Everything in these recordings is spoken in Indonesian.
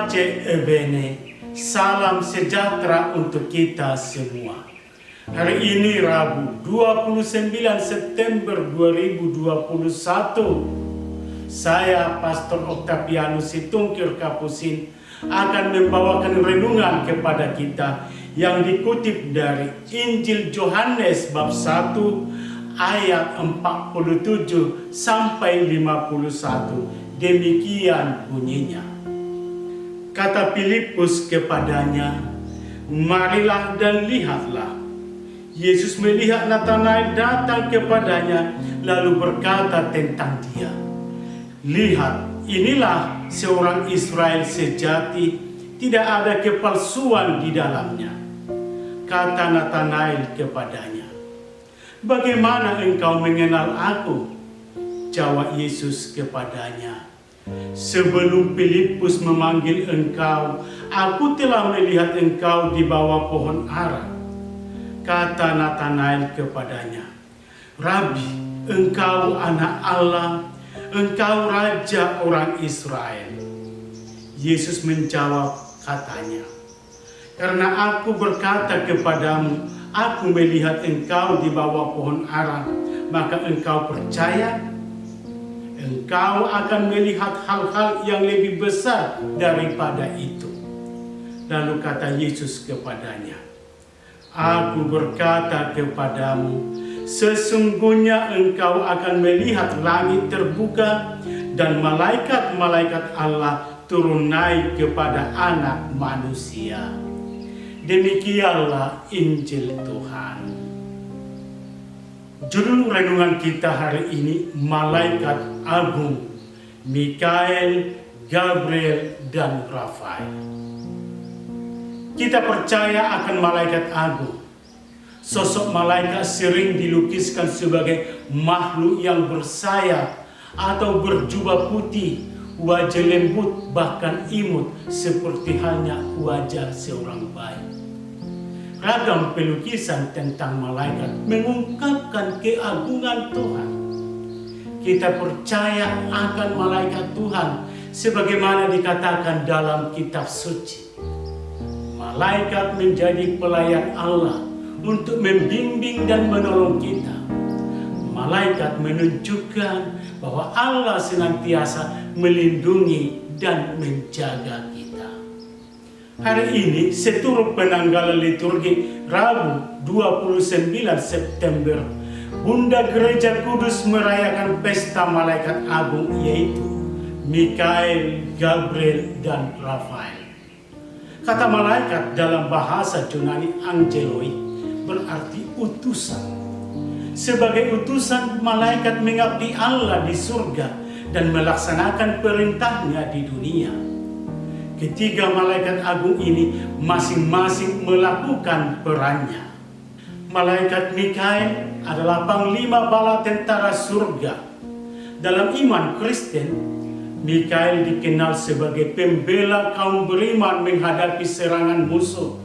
Pace e bene, salam sejahtera untuk kita semua. Hari ini Rabu 29 September 2021, saya Pastor Octavianus Situngkir Kapusin akan membawakan renungan kepada kita yang dikutip dari Injil Yohanes bab 1 ayat 47 sampai 51. Demikian bunyinya. Kata Filipus kepadanya, "Marilah dan lihatlah." Yesus melihat Natanael datang kepadanya, lalu berkata tentang dia, "Lihat, inilah seorang Israel sejati, tidak ada kepalsuan di dalamnya." Kata Natanael kepadanya, "Bagaimana engkau mengenal aku?" Jawab Yesus kepadanya, "Sebelum Filipus memanggil engkau, aku telah melihat engkau di bawah pohon ara." Kata Natanael kepadanya, "Rabi, engkau anak Allah, engkau raja orang Israel." Yesus menjawab katanya, "Karena aku berkata kepadamu, aku melihat engkau di bawah pohon ara, maka engkau percaya? Engkau akan melihat hal-hal yang lebih besar daripada itu." Lalu kata Yesus kepadanya, "Aku berkata kepadamu, sesungguhnya engkau akan melihat langit terbuka dan malaikat-malaikat Allah turun naik kepada Anak Manusia." Demikianlah Injil Tuhan. Judul renungan kita hari ini, Malaikat Agung, Mikael, Gabriel, dan Rafael. Kita percaya akan malaikat agung. Sosok malaikat sering dilukiskan sebagai makhluk yang bersayap atau berjubah putih, wajah lembut bahkan imut seperti halnya wajah seorang bayi. Ragam pelukisan tentang malaikat mengungkapkan keagungan Tuhan. Kita percaya akan malaikat Tuhan sebagaimana dikatakan dalam kitab suci. Malaikat menjadi pelayan Allah untuk membimbing dan menolong kita. Malaikat menunjukkan bahwa Allah senantiasa melindungi dan menjaga kita. Hari ini seturut penanggalan liturgi Rabu 29 September, Bunda Gereja Kudus merayakan pesta malaikat agung, yaitu Mikael, Gabriel, dan Rafael. Kata malaikat dalam bahasa Yunani angeloi berarti utusan. Sebagai utusan, malaikat mengabdi Allah di surga dan melaksanakan perintahnya di dunia. Ketiga malaikat agung ini masing-masing melakukan perannya. Malaikat Mikael adalah panglima bala tentara surga. Dalam iman Kristen, Mikael dikenal sebagai pembela kaum beriman menghadapi serangan musuh.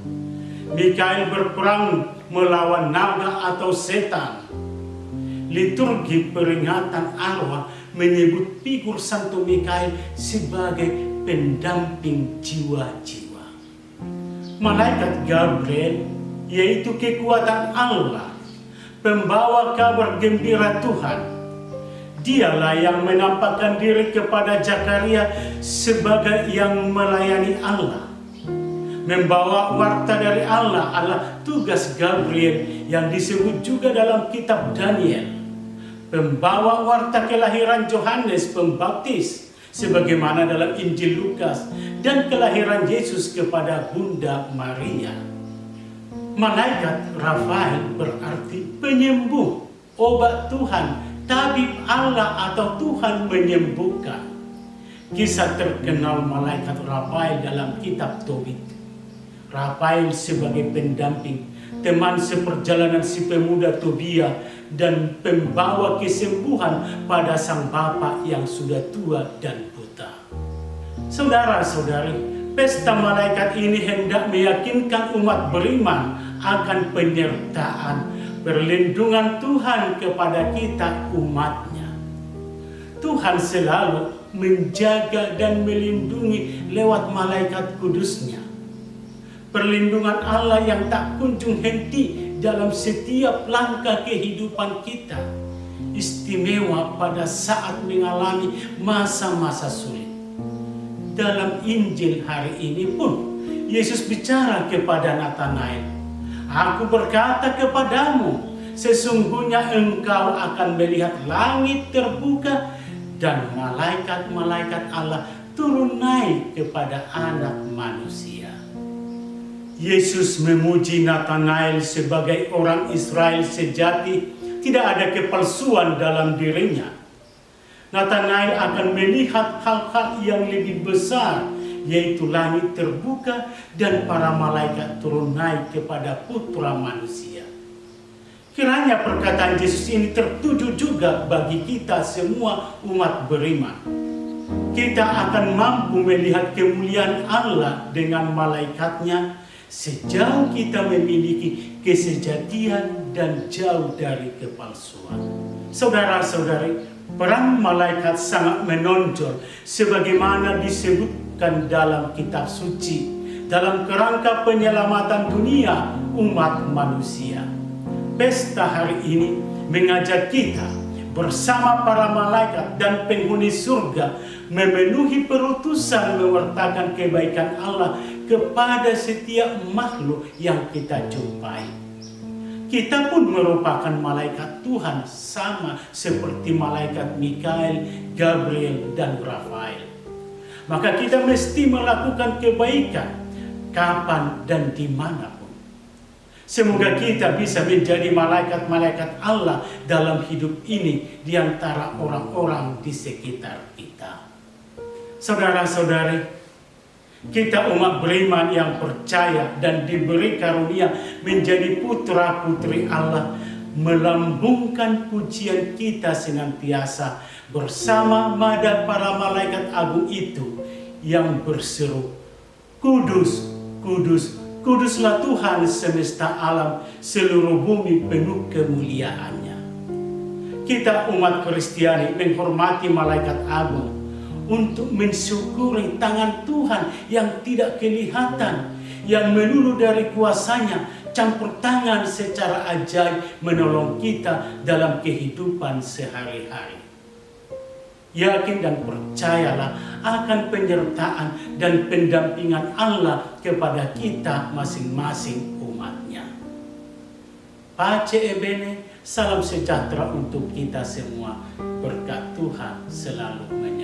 Mikael berperang melawan naga atau setan. Liturgi peringatan arwah menyebut figur Santo Mikael sebagai pendamping jiwa-jiwa. Malaikat Gabriel yaitu kekuatan Allah, pembawa kabar gembira Tuhan. Dialah yang menampakkan diri kepada Zakaria sebagai yang melayani Allah. Membawa warta dari Allah adalah tugas Gabriel yang disebut juga dalam kitab Daniel. Pembawa warta kelahiran Yohanes Pembaptis sebagaimana dalam Injil Lukas, dan kelahiran Yesus kepada Bunda Maria. Malaikat Rafael berarti penyembuh, obat Tuhan, tabib Allah atau Tuhan menyembuhkan. Kisah terkenal malaikat Rafael dalam kitab Tobit. Rafael sebagai pendamping, teman seperjalanan si pemuda Tobia, dan pembawa kesembuhan pada sang bapak yang sudah tua dan buta. Saudara-saudari, pesta malaikat ini hendak meyakinkan umat beriman akan penyertaan, perlindungan Tuhan kepada kita umatnya. Tuhan selalu menjaga dan melindungi lewat malaikat kudusnya. Perlindungan Allah yang tak kunjung henti dalam setiap langkah kehidupan kita, istimewa pada saat mengalami masa-masa sulit. Dalam Injil hari ini pun, Yesus bicara kepada Natanael, "Aku berkata kepadamu, sesungguhnya engkau akan melihat langit terbuka dan malaikat-malaikat Allah turun naik kepada Anak Manusia." Yesus memuji Natanael sebagai orang Israel sejati, tidak ada kepalsuan dalam dirinya. Natanael akan melihat hal-hal yang lebih besar, yaitu langit terbuka dan para malaikat turun naik kepada Putra Manusia. Kiranya perkataan Yesus ini tertuju juga bagi kita semua umat beriman. Kita akan mampu melihat kemuliaan Allah dengan malaikatnya sejauh kita memiliki kesejatian dan jauh dari kepalsuan. Saudara-saudari, peran malaikat sangat menonjol sebagaimana disebutkan dalam kitab suci dalam kerangka penyelamatan dunia umat manusia. Pesta hari ini mengajak kita bersama para malaikat dan penghuni surga memenuhi perutusan mewartakan kebaikan Allah kepada setiap makhluk yang kita jumpai. Kita pun merupakan malaikat Tuhan sama seperti malaikat Mikael, Gabriel, dan Rafael. Maka kita mesti melakukan kebaikan kapan dan dimanapun. Semoga kita bisa menjadi malaikat-malaikat Allah dalam hidup ini di antara orang-orang di sekitar kita. Saudara-saudari, kita umat beriman yang percaya dan diberi karunia menjadi putra-putri Allah, melambungkan pujian kita senantiasa bersama mada para malaikat agung itu yang berseru, "Kudus, kudus, kuduslah Tuhan semesta alam, seluruh bumi penuh kemuliaannya." Kita umat Kristiani menghormati malaikat agung untuk mensyukuri tangan Tuhan yang tidak kelihatan, yang melulu dari kuasanya, campur tangan secara ajaib menolong kita dalam kehidupan sehari-hari. Yakin dan percayalah akan penyertaan dan pendampingan Allah kepada kita masing-masing umatnya. Pace e bene, salam sejahtera untuk kita semua. Berkat Tuhan selalu menyertai.